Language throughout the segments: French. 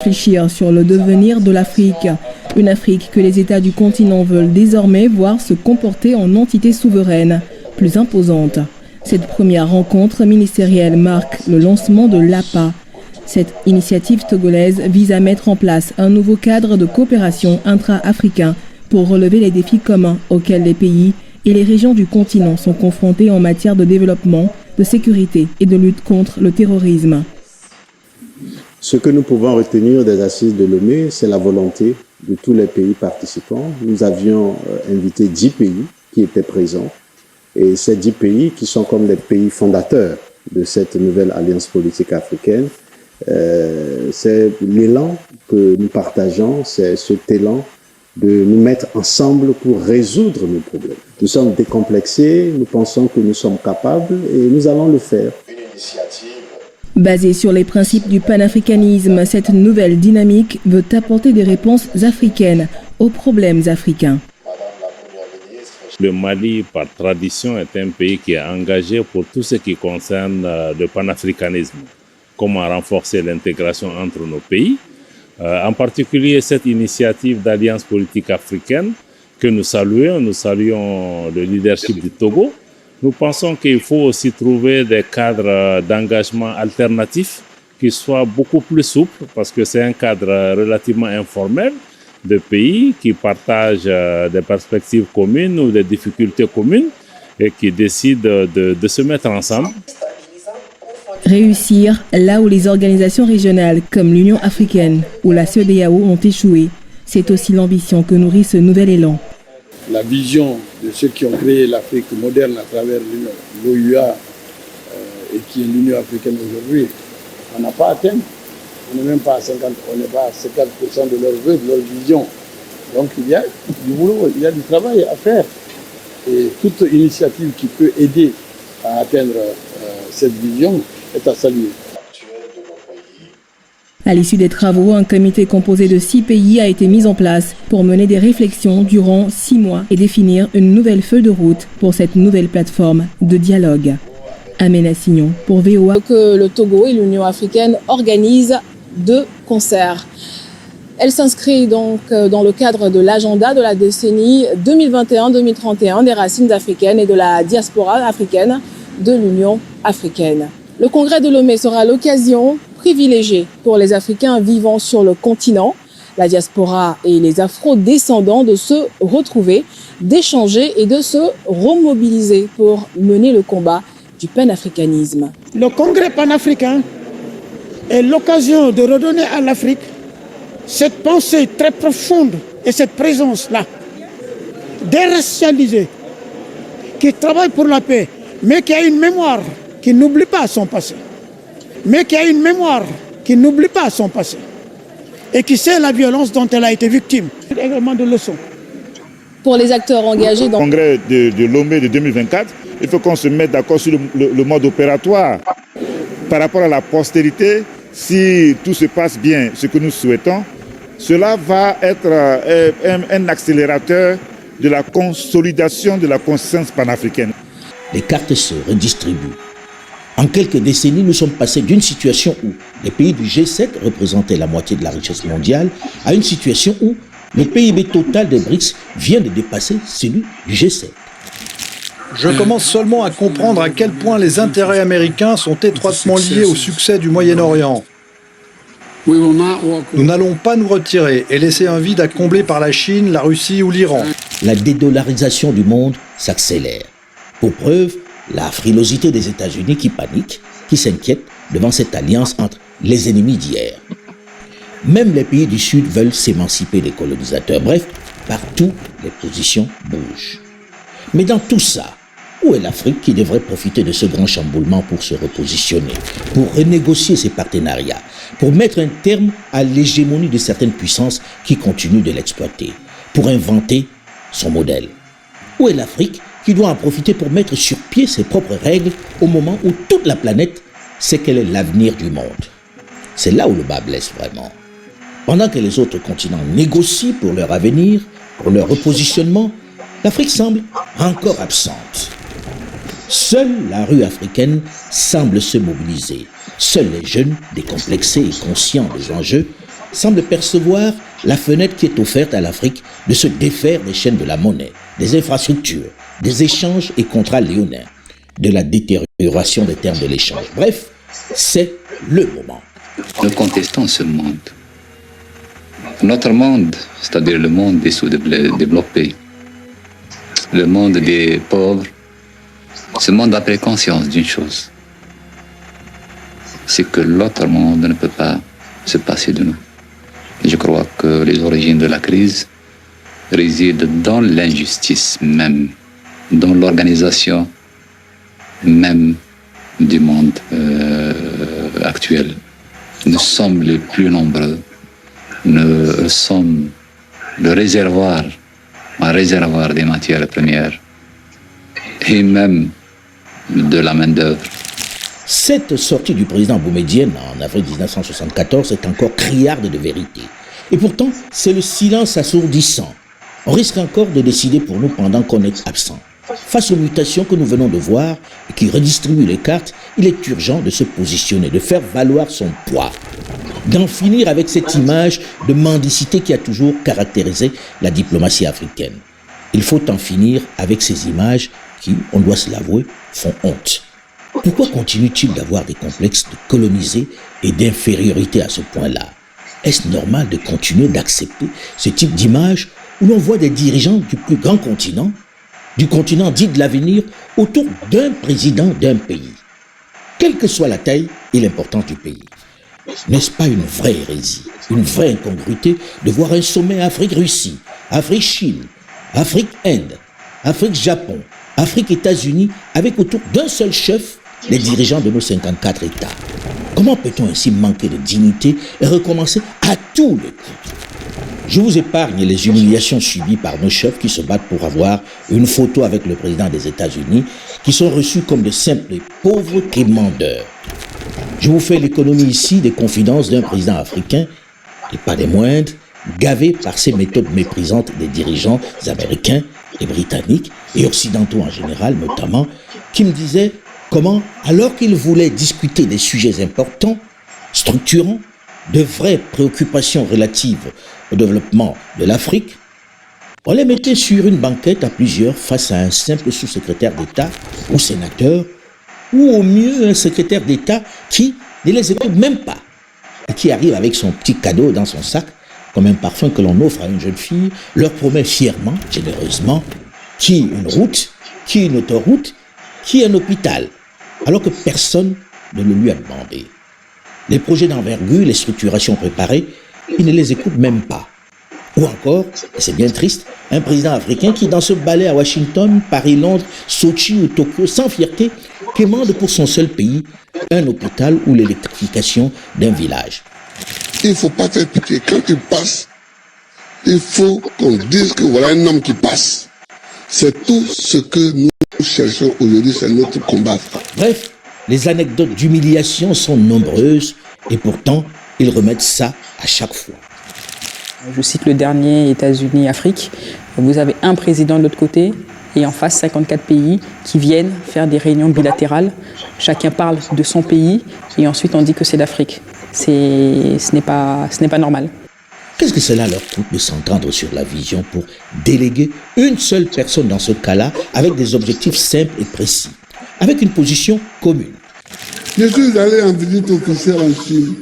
Réfléchir sur le devenir de l'Afrique. Une Afrique que les États du continent veulent désormais voir se comporter en entité souveraine, plus imposante. Cette première rencontre ministérielle marque le lancement de l'APA. Cette initiative togolaise vise à mettre en place un nouveau cadre de coopération intra-africain pour relever les défis communs auxquels les pays et les régions du continent sont confrontés en matière de développement, de sécurité et de lutte contre le terrorisme. Ce que nous pouvons retenir des assises de Lomé, c'est la volonté de tous les pays participants. Nous avions invité 10 pays qui étaient présents. Et ces 10 pays qui sont comme les pays fondateurs de cette nouvelle alliance politique africaine, c'est l'élan que nous partageons, c'est cet élan de nous mettre ensemble pour résoudre nos problèmes. Nous sommes décomplexés, nous pensons que nous sommes capables et nous allons le faire. Une initiative basée sur les principes du panafricanisme, cette nouvelle dynamique veut apporter des réponses africaines aux problèmes africains. Le Mali, par tradition, est un pays qui est engagé pour tout ce qui concerne le panafricanisme. Comment renforcer l'intégration entre nos pays. En particulier, cette initiative d'alliance politique africaine que nous saluons le leadership du Togo. Nous pensons qu'il faut aussi trouver des cadres d'engagement alternatifs qui soient beaucoup plus souples parce que c'est un cadre relativement informel de pays qui partagent des perspectives communes ou des difficultés communes et qui décident de se mettre ensemble. Réussir là où les organisations régionales comme l'Union africaine ou la CEDEAO ont échoué, c'est aussi l'ambition que nourrit ce nouvel élan. La vision de ceux qui ont créé l'Afrique moderne à travers l'OUA et qui est l'Union africaine aujourd'hui, on n'a pas atteint. On n'est même pas à 50, on n'est pas à 50% de leurs vœux, de leur vision. Donc il y a du boulot, il y a du travail à faire. Et toute initiative qui peut aider à atteindre cette vision est à saluer. À l'issue des travaux, un comité composé de 6 pays a été mis en place pour mener des réflexions durant 6 mois et définir une nouvelle feuille de route pour cette nouvelle plateforme de dialogue. Amena Signon pour VOA. Que le Togo et l'Union africaine organisent 2 concerts. Elle s'inscrit donc dans le cadre de l'agenda de la décennie 2021-2031 des racines africaines et de la diaspora africaine de l'Union africaine. Le congrès de Lomé sera l'occasion privilégiée pour les Africains vivant sur le continent, la diaspora et les afro-descendants de se retrouver, d'échanger et de se remobiliser pour mener le combat du panafricanisme. Le congrès panafricain est l'occasion de redonner à l'Afrique cette pensée très profonde et cette présence-là, déracialisée, qui travaille pour la paix, mais qui a une mémoire qui n'oublie pas son passé. Mais qui a une mémoire qui n'oublie pas son passé. Et qui sait la violence dont elle a été victime. Également de leçons. Pour les acteurs engagés dans le congrès de Lomé de 2024, il faut qu'on se mette d'accord sur le mode opératoire. Par rapport à la postérité, si tout se passe bien, ce que nous souhaitons, cela va être un accélérateur de la consolidation de la conscience panafricaine. Les cartes se redistribuent. En quelques décennies, nous sommes passés d'une situation où les pays du G7 représentaient la moitié de la richesse mondiale à une situation où le PIB total des BRICS vient de dépasser celui du G7. Je commence seulement à comprendre à quel point les intérêts américains sont étroitement liés au succès du Moyen-Orient. Nous n'allons pas nous retirer et laisser un vide à combler par la Chine, la Russie ou l'Iran. La dédollarisation du monde s'accélère. Pour preuve, la frilosité des États-Unis qui paniquent, qui s'inquiètent devant cette alliance entre les ennemis d'hier. Même les pays du Sud veulent s'émanciper des colonisateurs. Bref, partout, les positions bougent. Mais dans tout ça, où est l'Afrique qui devrait profiter de ce grand chamboulement pour se repositionner, pour renégocier ses partenariats, pour mettre un terme à l'hégémonie de certaines puissances qui continuent de l'exploiter, pour inventer son modèle? Où est l'Afrique qui doit en profiter pour mettre sur pied ses propres règles au moment où toute la planète sait quel est l'avenir du monde? C'est là où le bas blesse vraiment. Pendant que les autres continents négocient pour leur avenir, pour leur repositionnement, l'Afrique semble encore absente. Seule la rue africaine semble se mobiliser. Seuls les jeunes, décomplexés et conscients des enjeux, semble percevoir la fenêtre qui est offerte à l'Afrique de se défaire des chaînes de la monnaie, des infrastructures, des échanges et contrats léonins, de la détérioration des termes de l'échange. Bref, c'est le moment. Nous contestons ce monde. Notre monde, c'est-à-dire le monde des sous-développés, le monde des pauvres, ce monde a pris conscience d'une chose. C'est que l'autre monde ne peut pas se passer de nous. Et je crois que les origines de la crise résident dans l'injustice même, dans l'organisation même du monde actuel. Nous sommes les plus nombreux. Nous sommes le réservoir des matières premières et même de la main-d'œuvre. Cette sortie du président Boumedienne en avril 1974 est encore criarde de vérité. Et pourtant, c'est le silence assourdissant. On risque encore de décider pour nous pendant qu'on est absent. Face aux mutations que nous venons de voir et qui redistribuent les cartes, il est urgent de se positionner, de faire valoir son poids, d'en finir avec cette image de mendicité qui a toujours caractérisé la diplomatie africaine. Il faut en finir avec ces images qui, on doit se l'avouer, font honte. Pourquoi continue-t-il d'avoir des complexes de coloniser et d'infériorité à ce point-là? Est-ce normal de continuer d'accepter ce type d'image où l'on voit des dirigeants du plus grand continent, du continent dit de l'avenir, autour d'un président d'un pays, quelle que soit la taille et l'importance du pays? N'est-ce pas une vraie hérésie, une vraie incongruité de voir un sommet Afrique-Russie, Afrique-Chine, Afrique-Inde, Afrique-Japon, Afrique-États-Unis, avec autour d'un seul chef les dirigeants de nos 54 États? Comment peut-on ainsi manquer de dignité et recommencer à tous les coups? Je vous épargne les humiliations subies par nos chefs qui se battent pour avoir une photo avec le président des États-Unis, qui sont reçus comme de simples et pauvres quémandeurs. Je vous fais l'économie ici des confidences d'un président africain, et pas des moindres, gavé par ces méthodes méprisantes des dirigeants américains et britanniques, et occidentaux en général notamment, qui me disaient comment, alors qu'ils voulaient discuter des sujets importants, structurants, de vraies préoccupations relatives au développement de l'Afrique, on les mettait sur une banquette à plusieurs face à un simple sous-secrétaire d'État ou sénateur, ou au mieux un secrétaire d'État qui ne les écoute même pas, et qui arrive avec son petit cadeau dans son sac, comme un parfum que l'on offre à une jeune fille, leur promet fièrement, généreusement, qui une route, qui une autoroute, qui un hôpital, alors que personne ne le lui a demandé. Les projets d'envergure, les structurations préparées, il ne les écoute même pas. Ou encore, et c'est bien triste, un président africain qui, dans ce balai à Washington, Paris, Londres, Sochi ou Tokyo, sans fierté, quémande pour son seul pays un hôpital ou l'électrification d'un village. Il ne faut pas faire pitié. Quand il passe, il faut qu'on dise que voilà un homme qui passe. C'est tout ce que nous cherchons aujourd'hui, c'est notre combat. Bref, les anecdotes d'humiliation sont nombreuses et pourtant, ils remettent ça à chaque fois. Je cite le dernier États-Unis-Afrique. Vous avez un président de l'autre côté et en face 54 pays qui viennent faire des réunions bilatérales. Chacun parle de son pays et ensuite on dit que c'est l'Afrique. Ce n'est pas normal. Qu'est-ce que cela leur coûte de s'entendre sur la vision pour déléguer une seule personne dans ce cas-là avec des objectifs simples et précis, avec une position commune? Je suis allé en visite officielle en Chine.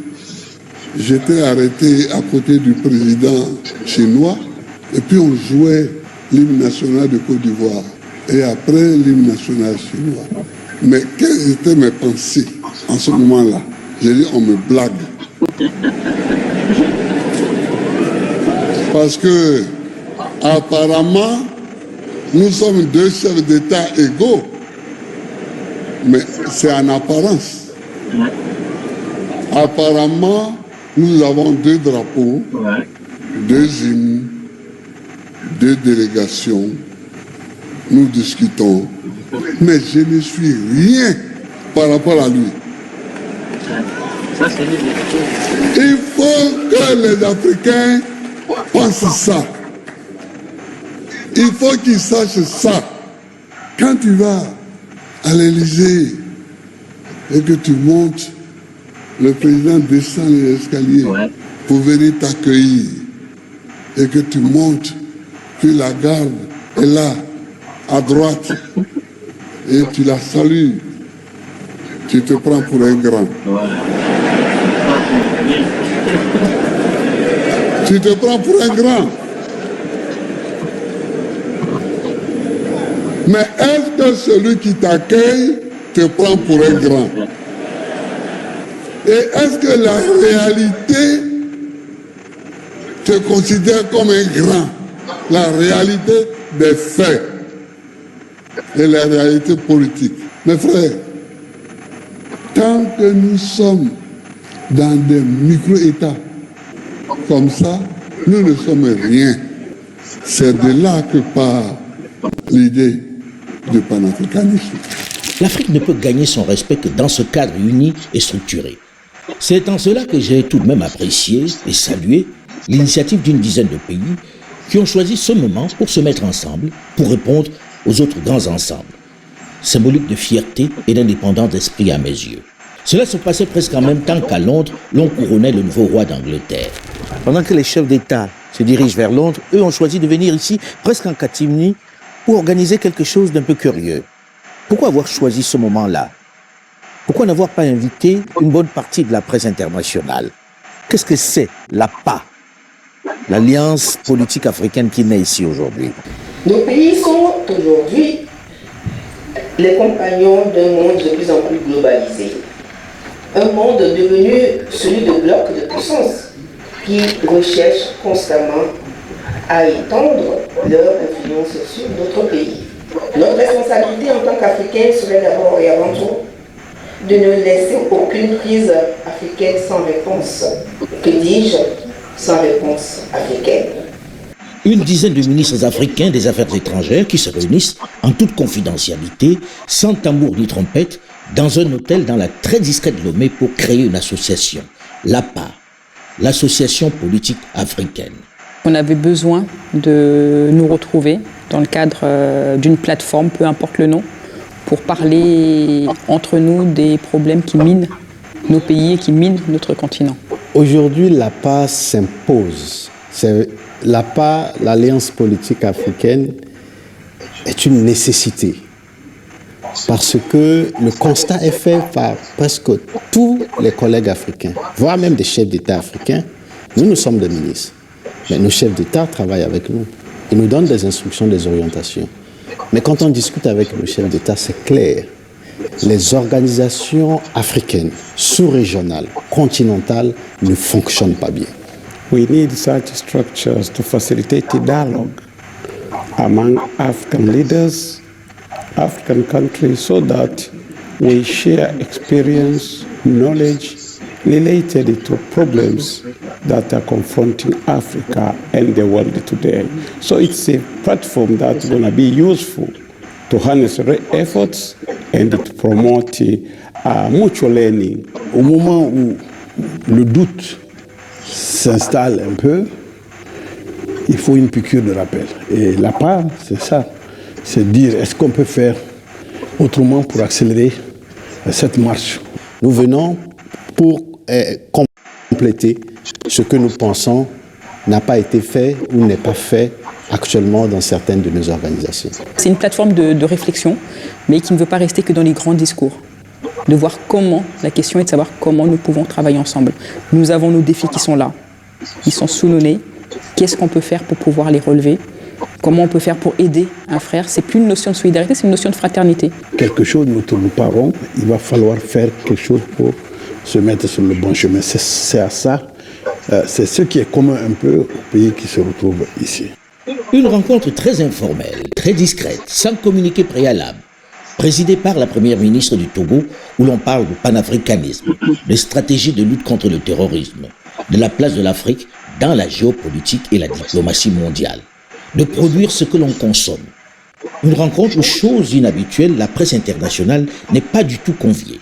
J'étais arrêté à côté du président chinois et puis on jouait l'hymne national de Côte d'Ivoire et après l'hymne national chinois. Mais quelles étaient mes pensées en ce moment-là? J'ai dit on me blague. Parce que apparemment nous sommes deux chefs d'État égaux. Mais c'est en apparence. Apparemment, nous avons deux drapeaux, deux hymnes, deux délégations. Nous discutons. Mais je ne suis rien par rapport à lui. Il faut que les Africains pensent ça. Il faut qu'ils sachent ça. Quand tu vas à l'Élysée et que tu montes, le président descend les escaliers. pour venir t'accueillir et que tu montes, puis la garde est là, à droite, et tu la salues, tu te prends pour un grand. Tu te prends pour un grand. Mais est-ce que celui qui t'accueille te prend pour un grand? Et est-ce que la réalité te considère comme un grand? La réalité des faits et la réalité politique. Mes frères, tant que nous sommes dans des micro-États comme ça, nous ne sommes rien. C'est de là que part l'idée du panafricanisme. L'Afrique ne peut gagner son respect que dans ce cadre uni et structuré. C'est en cela que j'ai tout de même apprécié et salué l'initiative d'une dizaine de pays qui ont choisi ce moment pour se mettre ensemble, pour répondre aux autres grands ensembles. Symbolique de fierté et d'indépendance d'esprit à mes yeux. Cela se passait presque en même temps qu'à Londres, l'on couronnait le nouveau roi d'Angleterre. Pendant que les chefs d'État se dirigent vers Londres, eux ont choisi de venir ici, presque en catimini, pour organiser quelque chose d'un peu curieux. Pourquoi avoir choisi ce moment-là? Pourquoi n'avoir pas invité une bonne partie de la presse internationale? Qu'est-ce que c'est l'APA, l'Alliance politique africaine qui naît ici aujourd'hui? Nos pays sont aujourd'hui les compagnons d'un monde de plus en plus globalisé. Un monde devenu celui de blocs de puissance qui recherchent constamment à étendre leur influence sur d'autres pays. Notre responsabilité en tant qu'Africains serait d'abord et avant tout de ne laisser aucune crise africaine sans réponse. Que dis-je? Sans réponse africaine. Une dizaine de ministres africains des Affaires étrangères qui se réunissent en toute confidentialité, sans tambour ni trompette, dans un hôtel dans la très discrète Lomé pour créer une association, l'APA, l'Association politique africaine. On avait besoin de nous retrouver dans le cadre d'une plateforme, peu importe le nom, pour parler entre nous des problèmes qui minent nos pays et qui minent notre continent. Aujourd'hui, l'APA s'impose. L'APA, l'Alliance politique africaine, est une nécessité. Parce que le constat est fait par presque tous les collègues africains, voire même des chefs d'État africains. Nous sommes des ministres, mais nos chefs d'État travaillent avec nous. Ils nous donnent des instructions, des orientations. Mais quand on discute avec nos chefs d'État, c'est clair. Les organisations africaines, sous-régionales, continentales, ne fonctionnent pas bien. We need such structures to facilitate a dialogue among African leaders, African countries, so that we share experience, knowledge related to problems that are confronting Africa and the world today. So it's a platform that's going to be useful to harness efforts and to promote mutual learning. Au moment où le doute s'installe un peu, il faut une piqûre de rappel. Et l'APA, c'est ça. C'est dire, est-ce qu'on peut faire autrement pour accélérer cette marche? Nous venons pour compléter ce que nous pensons n'a pas été fait ou n'est pas fait actuellement dans certaines de nos organisations. C'est une plateforme de réflexion, mais qui ne veut pas rester que dans les grands discours. De voir comment, la question est de savoir comment nous pouvons travailler ensemble. Nous avons nos défis qui sont là, ils sont sous nos nez. Qu'est-ce qu'on peut faire pour pouvoir les relever? Comment on peut faire pour aider un frère? C'est plus une notion de solidarité, c'est une notion de fraternité. Quelque chose nous tourne pas rond, il va falloir faire quelque chose pour se mettre sur le bon chemin. C'est à ça, c'est ce qui est commun un peu aux pays qui se retrouvent ici. Une rencontre très informelle, très discrète, sans communiqué préalable, présidée par la première ministre du Togo, où l'on parle de panafricanisme, de stratégie de lutte contre le terrorisme, de la place de l'Afrique dans la géopolitique et la diplomatie mondiale, de produire ce que l'on consomme. Une rencontre où, chose inhabituelle, la presse internationale n'est pas du tout conviée.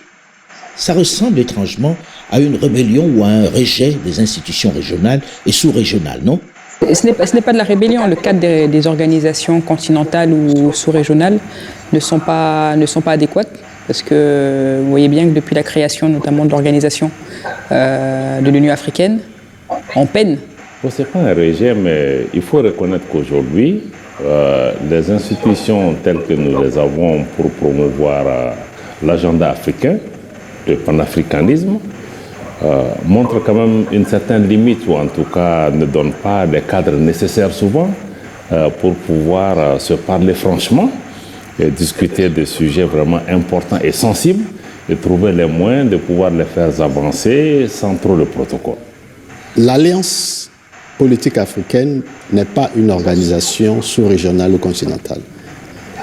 Ça ressemble étrangement à une rébellion ou à un rejet des institutions régionales et sous-régionales, non? Ce n'est pas de la rébellion. Le cadre des organisations continentales ou sous-régionales ne sont pas adéquates, parce que vous voyez bien que depuis la création notamment de l'organisation de l'Union africaine, en peine. Ce n'est pas un rejet, mais il faut reconnaître qu'aujourd'hui, les institutions telles que nous les avons pour promouvoir l'agenda africain, le panafricanisme, montrent quand même une certaine limite, ou en tout cas ne donnent pas les cadres nécessaires souvent pour pouvoir se parler franchement et discuter de sujets vraiment importants et sensibles et trouver les moyens de pouvoir les faire avancer sans trop de protocole. L'Alliance politique africaine n'est pas une organisation sous-régionale ou continentale.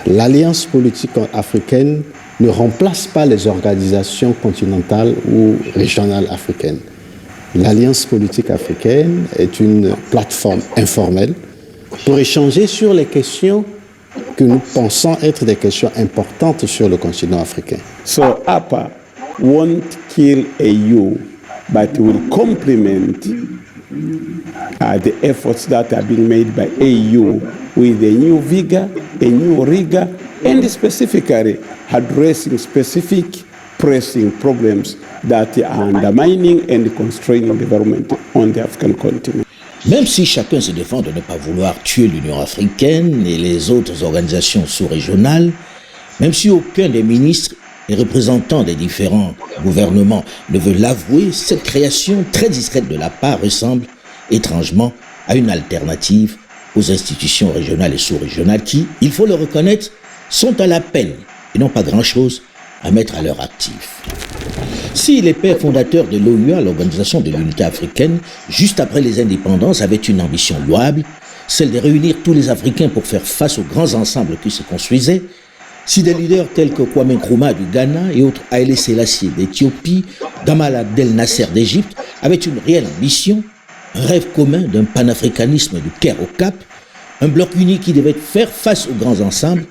L'Alliance politique africaine ne remplace pas les organisations continentales ou régionales africaines. L'Alliance politique africaine est une plateforme informelle pour échanger sur les questions que nous pensons être des questions importantes sur le continent africain. So APA won't kill AU, but will complement the efforts that are being made by AU with a new vigor, a new rigor, and specifically addressing specific pressing problems that are undermining and constraining development on the African continent. Même si chacun se défend de ne pas vouloir tuer l'Union africaine et les autres organisations sous-régionales, même si aucun des ministres et représentants des différents gouvernements ne veut l'avouer, cette création très discrète de l'APA ressemble étrangement à une alternative aux institutions régionales et sous-régionales qui, il faut le reconnaître, sont à la peine et n'ont pas grand-chose à mettre à leur actif. Si les pères fondateurs de l'OUA, l'Organisation de l'Unité africaine, juste après les indépendances, avaient une ambition louable, celle de réunir tous les Africains pour faire face aux grands ensembles qui se construisaient, si des leaders tels que Kwame Nkrumah du Ghana et autres Haïlé Sélassié d'Éthiopie, Gamal Abdel Nasser d'Égypte avaient une réelle ambition, un rêve commun d'un panafricanisme du Caire au Cap, un bloc uni qui devait faire face aux grands ensembles,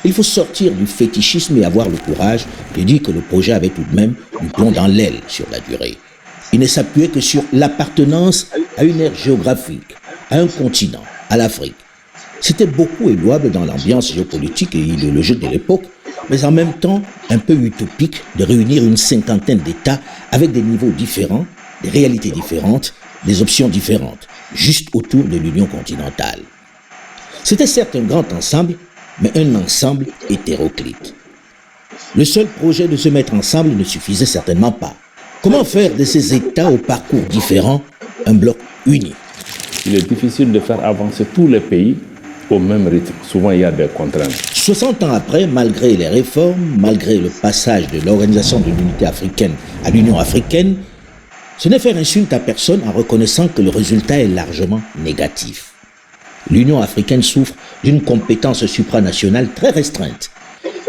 il faut sortir du fétichisme et avoir le courage de dire que le projet avait tout de même du plomb dans l'aile sur la durée. Il ne s'appuyait que sur l'appartenance à une aire géographique, à un continent, à l'Afrique. C'était beaucoup et louable dans l'ambiance géopolitique et idéologique de l'époque, mais en même temps un peu utopique de réunir une cinquantaine d'États avec des niveaux différents, des réalités différentes, des options différentes, juste autour de l'Union continentale. C'était certes un grand ensemble, mais un ensemble hétéroclite. Le seul projet de se mettre ensemble ne suffisait certainement pas. Comment faire de ces États aux parcours différents un bloc uni? Il est difficile de faire avancer tous les pays au même rythme. Souvent, il y a des contraintes. 60 ans après, malgré les réformes, malgré le passage de l'Organisation de l'Unité africaine à l'Union africaine, ce n'est faire insulte à personne en reconnaissant que le résultat est largement négatif. L'Union africaine souffre d'une compétence supranationale très restreinte.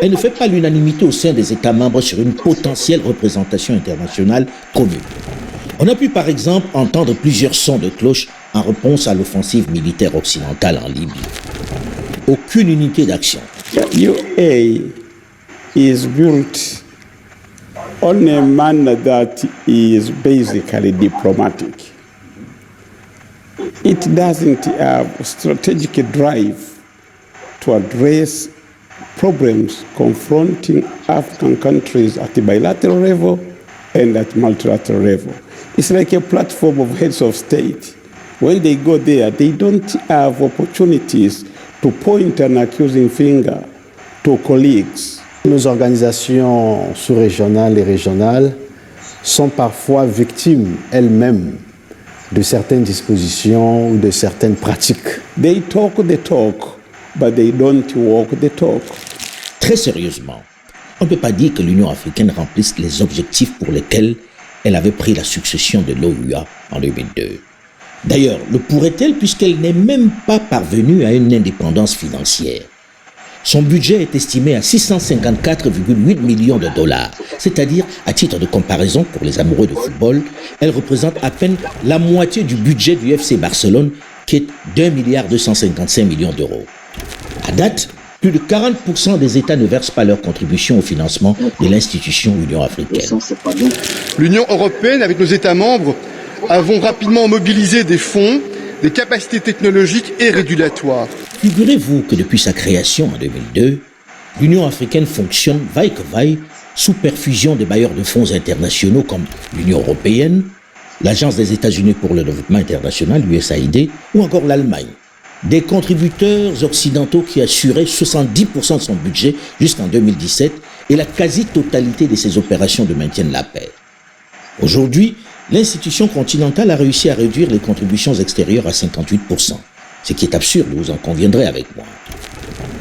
Elle ne fait pas l'unanimité au sein des États membres sur une potentielle représentation internationale commune. On a pu par exemple entendre plusieurs sons de cloche en réponse à l'offensive militaire occidentale en Libye. Aucune unité d'action. UA is built on a manner that is basically diplomatic. It doesn't have a strategic drive to address problems confronting African countries at the bilateral level and at multilateral level. It's like a platform of heads of state. When they go there, they don't have opportunities to point an accusing finger to colleagues. Nos organisations sous-régionales et régionales sont parfois victimes elles-mêmes de certaines dispositions ou de certaines pratiques. They talk the talk, but they don't walk the talk. Très sérieusement, on ne peut pas dire que l'Union africaine remplisse les objectifs pour lesquels elle avait pris la succession de l'OUA en 2002. D'ailleurs, le pourrait-elle puisqu'elle n'est même pas parvenue à une indépendance financière. Son budget est estimé à 654,8 millions de dollars, c'est-à-dire, à titre de comparaison pour les amoureux de football, elle représente à peine la moitié du budget du FC Barcelone, qui est d'1,255 milliard d'euros. À date, plus de 40% des États ne versent pas leur contribution au financement de l'institution Union africaine. L'Union européenne, avec nos États membres, avons rapidement mobilisé des fonds, des capacités technologiques et régulatoires. Figurez-vous que depuis sa création en 2002, l'Union africaine fonctionne vaille que vaille sous perfusion des bailleurs de fonds internationaux comme l'Union européenne, l'Agence des États-Unis pour le développement international, l'USAID, ou encore l'Allemagne. Des contributeurs occidentaux qui assuraient 70% de son budget jusqu'en 2017 et la quasi-totalité de ses opérations de maintien de la paix. Aujourd'hui, l'institution continentale a réussi à réduire les contributions extérieures à 58%, ce qui est absurde, vous en conviendrez avec moi.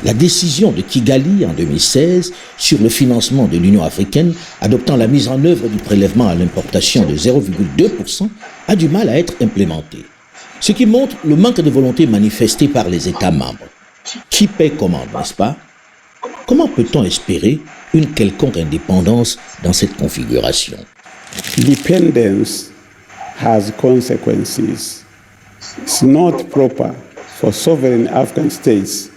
La décision de Kigali en 2016 sur le financement de l'Union africaine adoptant la mise en œuvre du prélèvement à l'importation de 0,2% a du mal à être implémentée. Ce qui montre le manque de volonté manifesté par les États membres. Qui paie commande, n'est-ce pas? Comment peut-on espérer une quelconque indépendance dans cette configuration? Dependence has consequences. It's not proper for sovereign African states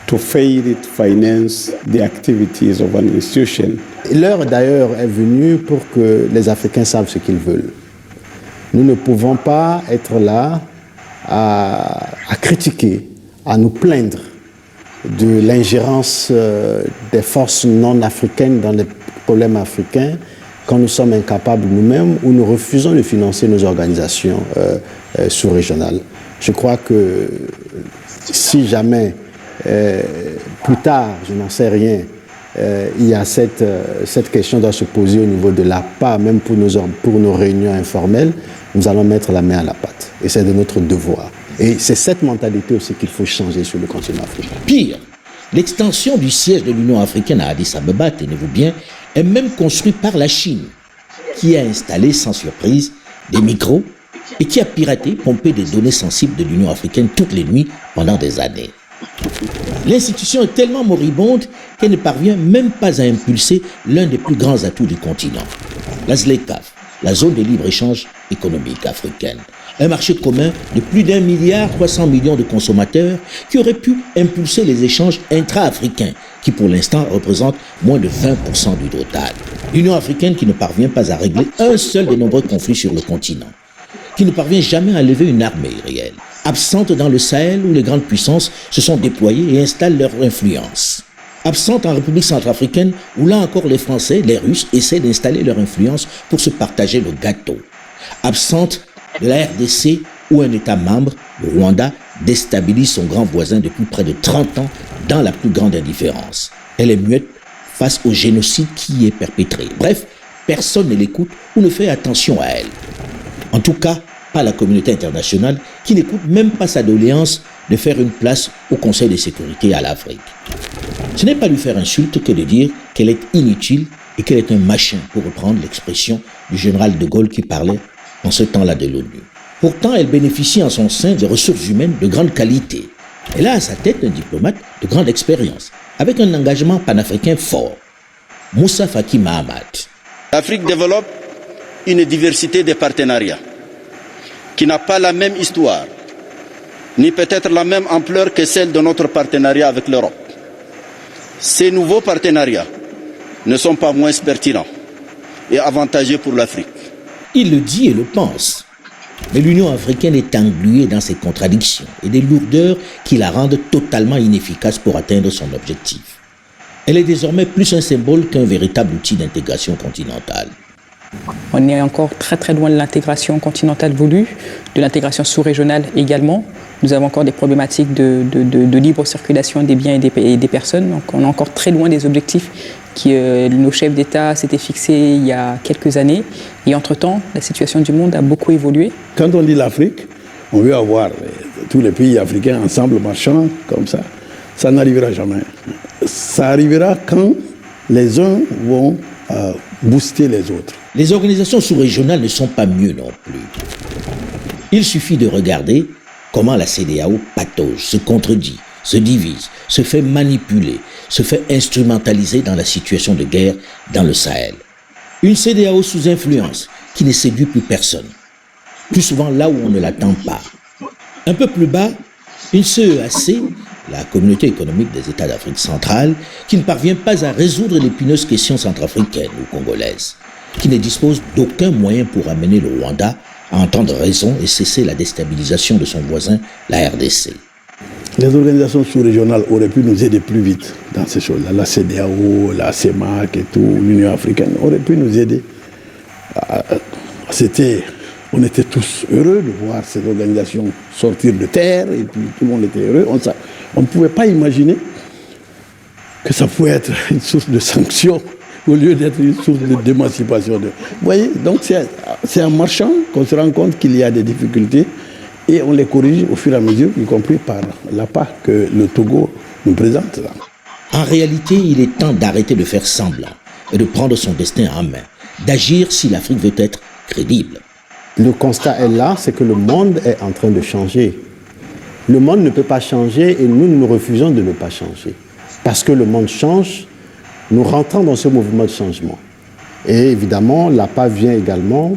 to fail to finance the activities of an institution. L'heure d'ailleurs est venue pour que les Africains savent ce qu'ils veulent. Nous ne pouvons pas être là à critiquer, à nous plaindre de l'ingérence des forces non africaines dans les problèmes africains quand nous sommes incapables nous-mêmes ou nous refusons de financer nos organisations sous-régionales. Je crois que si jamais, plus tard, je n'en sais rien, il y a cette question doit se poser au niveau de l'APA, même pour nos réunions informelles, nous allons mettre la main à la pâte. Et c'est de notre devoir. Et c'est cette mentalité aussi qu'il faut changer sur le continent africain. Pire, l'extension du siège de l'Union africaine à Addis Abeba, tenez-vous bien, est même construite par la Chine, qui a installé sans surprise des micros et qui a piraté, pompé des données sensibles de l'Union africaine toutes les nuits pendant des années. L'institution est tellement moribonde qu'elle ne parvient même pas à impulser l'un des plus grands atouts du continent, la ZLECAf, la zone de libre-échange économique africaine. Un marché commun de plus d'1,3 milliard de consommateurs qui aurait pu impulser les échanges intra-africains, qui pour l'instant représentent moins de 20% du total. L'Union africaine qui ne parvient pas à régler un seul des nombreux conflits sur le continent, qui ne parvient jamais à lever une armée réelle, absente dans le Sahel où les grandes puissances se sont déployées et installent leur influence. Absente en République centrafricaine où là encore les Français, les Russes essaient d'installer leur influence pour se partager le gâteau. Absente de la RDC où un État membre, le Rwanda, déstabilise son grand voisin depuis près de 30 ans dans la plus grande indifférence. Elle est muette face au génocide qui y est perpétré. Bref, personne ne l'écoute ou ne fait attention à elle. En tout cas, pas la communauté internationale qui n'écoute même pas sa doléance de faire une place au Conseil de sécurité à l'Afrique. Ce n'est pas lui faire insulte que de dire qu'elle est inutile et qu'elle est un machin, pour reprendre l'expression du général de Gaulle qui parlait en ce temps-là de l'ONU. Pourtant, elle bénéficie en son sein de ressources humaines de grande qualité. Elle a à sa tête un diplomate de grande expérience, avec un engagement panafricain fort. Moussa Faki Mahamat. L'Afrique développe une diversité de partenariats qui n'a pas la même histoire, ni peut-être la même ampleur que celle de notre partenariat avec l'Europe. Ces nouveaux partenariats ne sont pas moins pertinents et avantageux pour l'Afrique. Il le dit et le pense. Mais l'Union africaine est engluée dans ses contradictions et des lourdeurs qui la rendent totalement inefficace pour atteindre son objectif. Elle est désormais plus un symbole qu'un véritable outil d'intégration continentale. On est encore très très loin de l'intégration continentale voulue, de l'intégration sous-régionale également. Nous avons encore des problématiques de libre circulation des biens et des personnes. Donc on est encore très loin des objectifs que nos chefs d'État s'étaient fixés il y a quelques années. Et entre-temps, la situation du monde a beaucoup évolué. Quand on dit l'Afrique, on veut avoir tous les pays africains ensemble marchant comme ça. Ça n'arrivera jamais. Ça arrivera quand les uns vont booster les autres. Les organisations sous-régionales ne sont pas mieux non plus. Il suffit de regarder comment la CEDEAO patauge, se contredit, se divise, se fait manipuler, se fait instrumentaliser dans la situation de guerre dans le Sahel. Une CEDEAO sous influence qui ne séduit plus personne, plus souvent là où on ne l'attend pas. Un peu plus bas, une CEAC, la Communauté économique des États d'Afrique centrale, qui ne parvient pas à résoudre l'épineuse question centrafricaine ou congolaise, qui ne dispose d'aucun moyen pour amener le Rwanda à entendre raison et cesser la déstabilisation de son voisin, la RDC. Les organisations sous-régionales auraient pu nous aider plus vite dans ces choses-là. La CEDEAO, la CEMAC et tout, l'Union africaine aurait pu nous aider On était tous heureux de voir cette organisation sortir de terre, et puis tout le monde était heureux. On ne pouvait pas imaginer que ça pouvait être une source de sanction au lieu d'être une source d'émancipation. Vous voyez, donc c'est en marchant qu'on se rend compte qu'il y a des difficultés et on les corrige au fur et à mesure, y compris par l'appât que le Togo nous présente. En réalité, il est temps d'arrêter de faire semblant et de prendre son destin en main, d'agir si l'Afrique veut être crédible. Le constat est là, c'est que le monde est en train de changer. Le monde ne peut pas changer et nous refusons de ne pas changer. Parce que le monde change, nous rentrons dans ce mouvement de changement. Et évidemment, l'APA vient également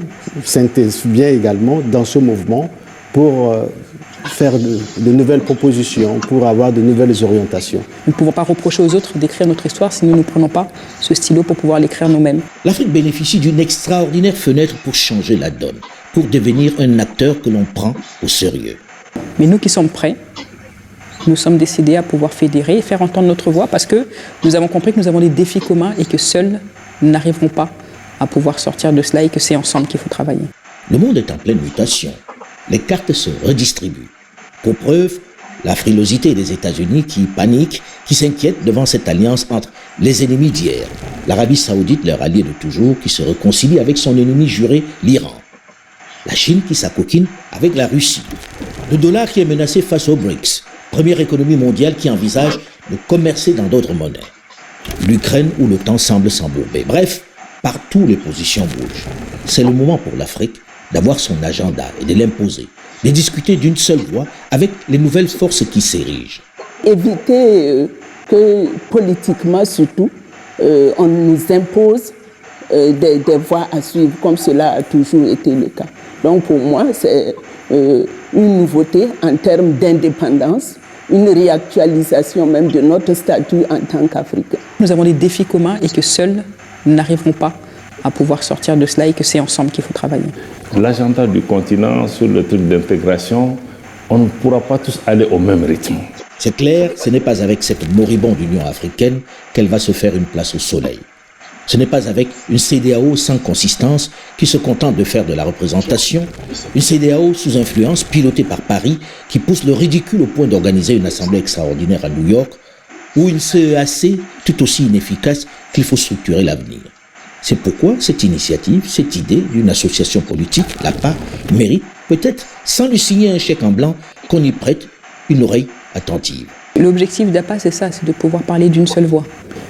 dans ce mouvement pour faire de nouvelles propositions, pour avoir de nouvelles orientations. Nous ne pouvons pas reprocher aux autres d'écrire notre histoire si nous ne prenons pas ce stylo pour pouvoir l'écrire nous-mêmes. L'Afrique bénéficie d'une extraordinaire fenêtre pour changer la donne, pour devenir un acteur que l'on prend au sérieux. Mais nous qui sommes prêts, nous sommes décidés à pouvoir fédérer et faire entendre notre voix parce que nous avons compris que nous avons des défis communs et que seuls nous n'arriverons pas à pouvoir sortir de cela et que c'est ensemble qu'il faut travailler. Le monde est en pleine mutation. Les cartes se redistribuent. Pour preuve, la frilosité des États-Unis qui paniquent, qui s'inquiètent devant cette alliance entre les ennemis d'hier. L'Arabie Saoudite, leur allié de toujours, qui se réconcilie avec son ennemi juré, l'Iran. La Chine qui s'acoquine avec la Russie. Le dollar qui est menacé face aux BRICS, première économie mondiale qui envisage de commercer dans d'autres monnaies. L'Ukraine où le temps semble s'embourber. Bref, partout les positions bougent. C'est le moment pour l'Afrique d'avoir son agenda et de l'imposer, de discuter d'une seule voix avec les nouvelles forces qui s'érigent. Éviter que politiquement surtout, on nous impose des voies à suivre comme cela a toujours été le cas. Donc pour moi, c'est une nouveauté en termes d'indépendance, une réactualisation même de notre statut en tant qu'Africains. Nous avons des défis communs et que seuls nous n'arriverons pas à pouvoir sortir de cela et que c'est ensemble qu'il faut travailler. L'agenda du continent sur le truc d'intégration, on ne pourra pas tous aller au même rythme. C'est clair, ce n'est pas avec cette moribonde Union africaine qu'elle va se faire une place au soleil. Ce n'est pas avec une CEDEAO sans consistance qui se contente de faire de la représentation, une CEDEAO sous influence pilotée par Paris qui pousse le ridicule au point d'organiser une assemblée extraordinaire à New York ou une CEAC tout aussi inefficace qu'il faut structurer l'avenir. C'est pourquoi cette initiative, cette idée d'une association politique, l'APA, mérite peut-être, sans lui signer un chèque en blanc, qu'on y prête une oreille attentive. L'objectif d'APA, c'est ça, c'est de pouvoir parler d'une seule voix.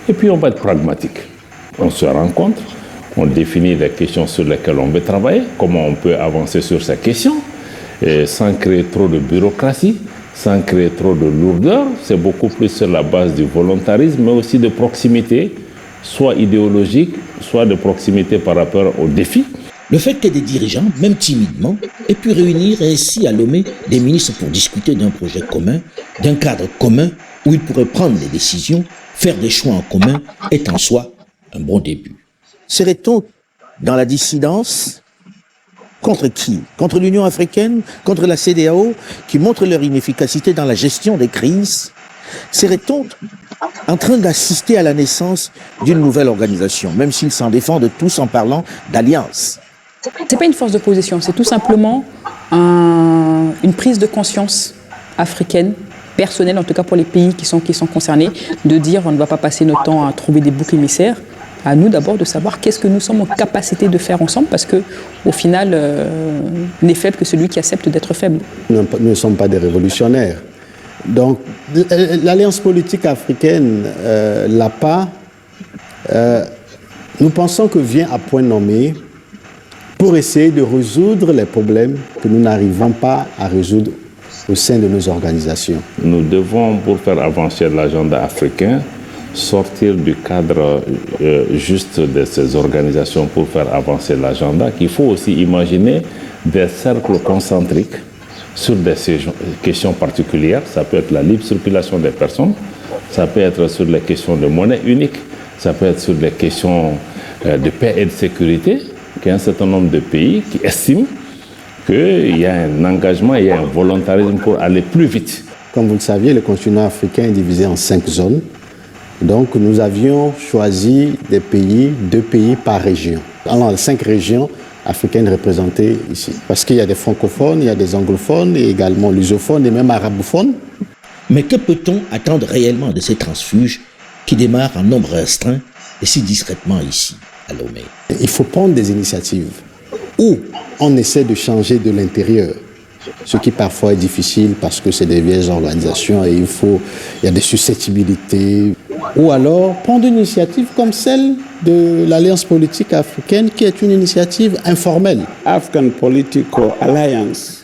Et puis on va être pragmatique. On se rencontre, on définit les questions sur lesquelles on veut travailler, comment on peut avancer sur ces questions, et sans créer trop de bureaucratie, sans créer trop de lourdeur. C'est beaucoup plus sur la base du volontarisme, mais aussi de proximité, soit idéologique, soit de proximité par rapport aux défis. Le fait que des dirigeants, même timidement, aient pu réunir ainsi à Lomé des ministres pour discuter d'un projet commun, d'un cadre commun où ils pourraient prendre des décisions, faire des choix en commun, est en soi un bon début. Serait-on dans la dissidence contre qui? Contre l'Union africaine? Contre la CEDEAO qui montre leur inefficacité dans la gestion des crises? Serait-on en train d'assister à la naissance d'une nouvelle organisation, même s'ils s'en défendent tous en parlant d'alliance? C'est pas une force d'opposition, c'est tout simplement une prise de conscience africaine, personnelle, en tout cas pour les pays qui sont concernés, de dire on ne va pas passer notre temps à trouver des boucs émissaires. À nous d'abord de savoir qu'est-ce que nous sommes en capacité de faire ensemble, parce qu'au final, n'est faible que celui qui accepte d'être faible. Nous ne sommes pas des révolutionnaires. Donc, l'Alliance politique africaine, l'APA, nous pensons que vient à point nommé pour essayer de résoudre les problèmes que nous n'arrivons pas à résoudre au sein de nos organisations. Nous devons, pour faire avancer l'agenda africain, sortir du cadre juste de ces organisations pour faire avancer l'agenda, qu'il faut aussi imaginer des cercles concentriques sur des questions particulières. Ça peut être la libre circulation des personnes, ça peut être sur les questions de monnaie unique, ça peut être sur les questions de paix et de sécurité, qu'il y a un certain nombre de pays qui estiment qu'il y a un engagement, il y a un volontarisme pour aller plus vite. Comme vous le saviez, le continent africain est divisé en 5 zones. Donc nous avions choisi des pays, 2 pays par région. Alors 5 régions africaine représentée ici. Parce qu'il y a des francophones, il y a des anglophones, et également lusophones et même arabophones. Mais que peut-on attendre réellement de ces transfuges qui démarrent en nombre restreint et si discrètement ici, à Lomé? Il faut prendre des initiatives où on essaie de changer de l'intérieur, ce qui parfois est difficile parce que c'est des vieilles organisations et il y a des susceptibilités. Ou alors prendre une initiative comme celle de l'Alliance politique africaine qui est une initiative informelle. African Political Alliance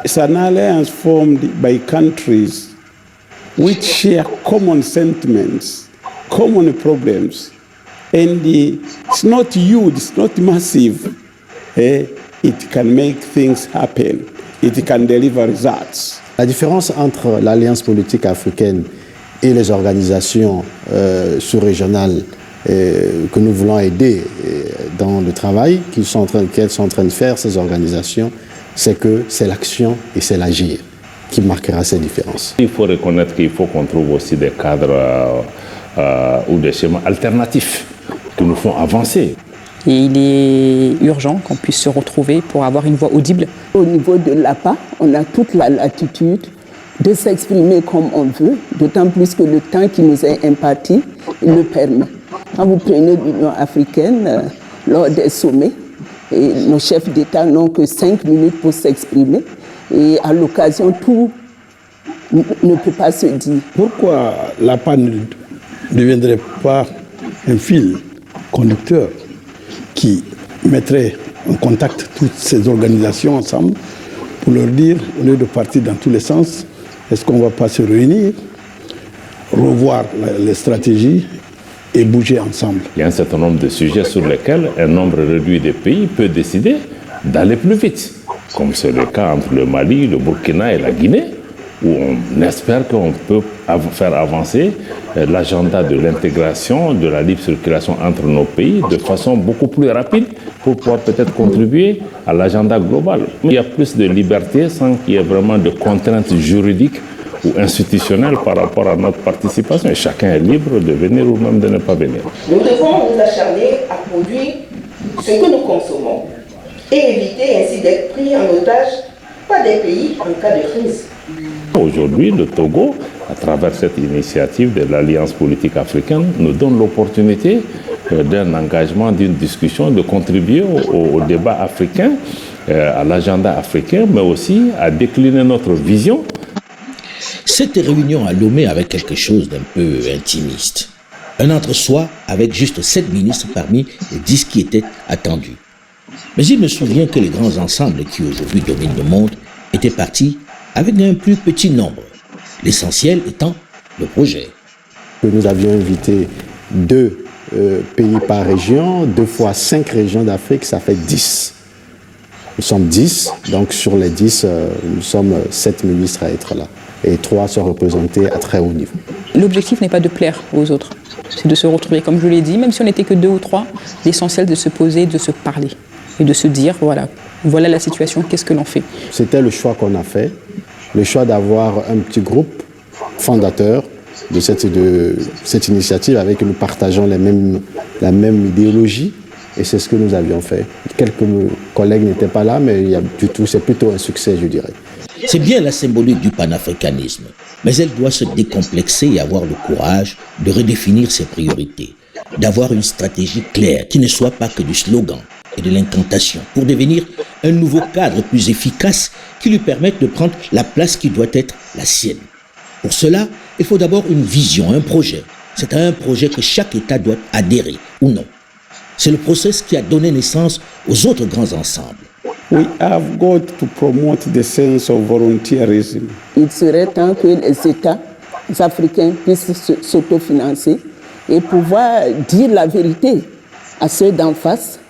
is an alliance formed by countries which share common sentiments, common problems, and it's not huge, it's not massive. It can make things happen. It can deliver results. La différence entre l'Alliance politique africaine et les organisations sous-régionales que nous voulons aider dans le travail qu'elles sont en train de faire, ces organisations, c'est que c'est l'action et c'est l'agir qui marquera ces différences. Il faut reconnaître qu'il faut qu'on trouve aussi des cadres ou des schémas alternatifs qui nous font avancer. Et il est urgent qu'on puisse se retrouver pour avoir une voix audible. Au niveau de l'APA, on a toute la latitude de s'exprimer comme on veut, d'autant plus que le temps qui nous est imparti le permet. Quand vous prenez l'Union africaine, lors des sommets, et nos chefs d'État n'ont que 5 minutes pour s'exprimer, et à l'occasion, tout ne peut pas se dire. Pourquoi l'APA ne deviendrait pas un fil conducteur qui mettrait en contact toutes ces organisations ensemble pour leur dire, au lieu de partir dans tous les sens, est-ce qu'on ne va pas se réunir, revoir les stratégies et bouger ensemble? Il y a un certain nombre de sujets sur lesquels un nombre réduit de pays peut décider d'aller plus vite, comme c'est le cas entre le Mali, le Burkina et la Guinée, où on espère qu'on peut faire avancer l'agenda de l'intégration, de la libre circulation entre nos pays de façon beaucoup plus rapide pour pouvoir peut-être contribuer à l'agenda global. Il y a plus de liberté sans qu'il y ait vraiment de contraintes juridiques ou institutionnelles par rapport à notre participation. Et chacun est libre de venir ou même de ne pas venir. Nous devons nous acharner à produire ce que nous consommons et éviter ainsi d'être pris en otage par des pays en cas de crise. Aujourd'hui, le Togo, à travers cette initiative de l'Alliance politique africaine, nous donne l'opportunité d'un engagement, d'une discussion, de contribuer au débat africain, à l'agenda africain, mais aussi à décliner notre vision. Cette réunion à Lomé avait quelque chose d'un peu intimiste. Un entre-soi avec juste 7 ministres parmi les 10 qui étaient attendus. Mais il me souvient que les grands ensembles qui aujourd'hui dominent le monde étaient partis avec un plus petit nombre, l'essentiel étant le projet. Nous avions invité 2 pays par région, 2 fois 5 régions d'Afrique, ça fait 10. Nous sommes 10, donc sur les 10, nous sommes 7 ministres à être là. Et 3 sont représentés à très haut niveau. L'objectif n'est pas de plaire aux autres, c'est de se retrouver, comme je l'ai dit, même si on n'était que 2 ou 3, l'essentiel de se poser, de se parler et de se dire, voilà la situation, qu'est-ce que l'on fait? C'était le choix qu'on a fait. Le choix d'avoir un petit groupe fondateur de cette initiative avec nous partageons la même idéologie et c'est ce que nous avions fait. Quelques collègues n'étaient pas là, mais c'est plutôt un succès, je dirais. C'est bien la symbolique du panafricanisme, mais elle doit se décomplexer et avoir le courage de redéfinir ses priorités, d'avoir une stratégie claire qui ne soit pas que du slogan et de l'incantation, pour devenir un nouveau cadre plus efficace qui lui permette de prendre la place qui doit être la sienne. Pour cela, il faut d'abord une vision, un projet. C'est à un projet que chaque État doit adhérer ou non. C'est le processus qui a donné naissance aux autres grands ensembles. We have got to promote the sense of volunteerism. Il serait temps que les États africains puissent s'autofinancer et pouvoir dire la vérité à ceux d'en face.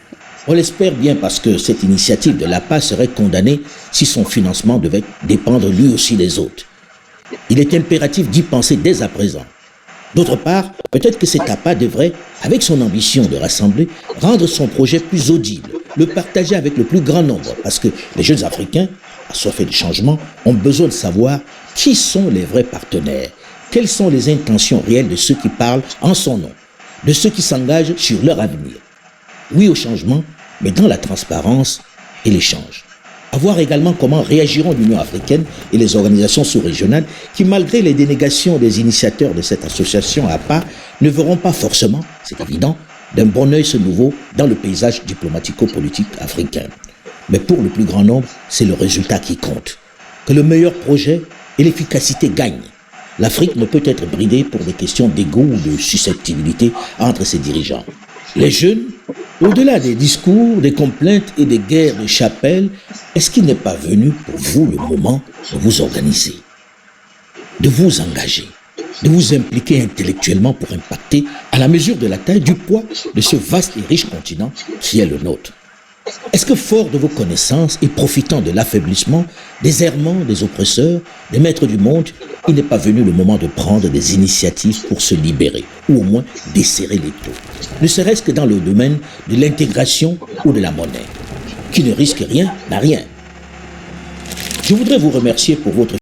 On l'espère bien parce que cette initiative de l'APA serait condamnée si son financement devait dépendre lui aussi des autres. Il est impératif d'y penser dès à présent. D'autre part, peut-être que cette APA devrait, avec son ambition de rassembler, rendre son projet plus audible, le partager avec le plus grand nombre, parce que les jeunes Africains, assoiffés de changement, ont besoin de savoir qui sont les vrais partenaires, quelles sont les intentions réelles de ceux qui parlent en son nom, de ceux qui s'engagent sur leur avenir. Oui au changement, mais dans la transparence et l'échange. À voir également comment réagiront l'Union africaine et les organisations sous-régionales qui, malgré les dénégations des initiateurs de cette association APA, ne verront pas forcément, c'est évident, d'un bon œil ce nouveau dans le paysage diplomatico-politique africain. Mais pour le plus grand nombre, c'est le résultat qui compte. Que le meilleur projet et l'efficacité gagnent. L'Afrique ne peut être bridée pour des questions d'ego ou de susceptibilité entre ses dirigeants. Les jeunes, au-delà des discours, des complaintes et des guerres de chapelle, est-ce qu'il n'est pas venu pour vous le moment de vous organiser, de vous engager, de vous impliquer intellectuellement pour impacter à la mesure de la taille du poids de ce vaste et riche continent qui est le nôtre? Est-ce que fort de vos connaissances et profitant de l'affaiblissement, des errements des oppresseurs, des maîtres du monde, il n'est pas venu le moment de prendre des initiatives pour se libérer, ou au moins desserrer les taux, ne serait-ce que dans le domaine de l'intégration ou de la monnaie? Qui ne risque rien n'a rien. Je voudrais vous remercier pour votre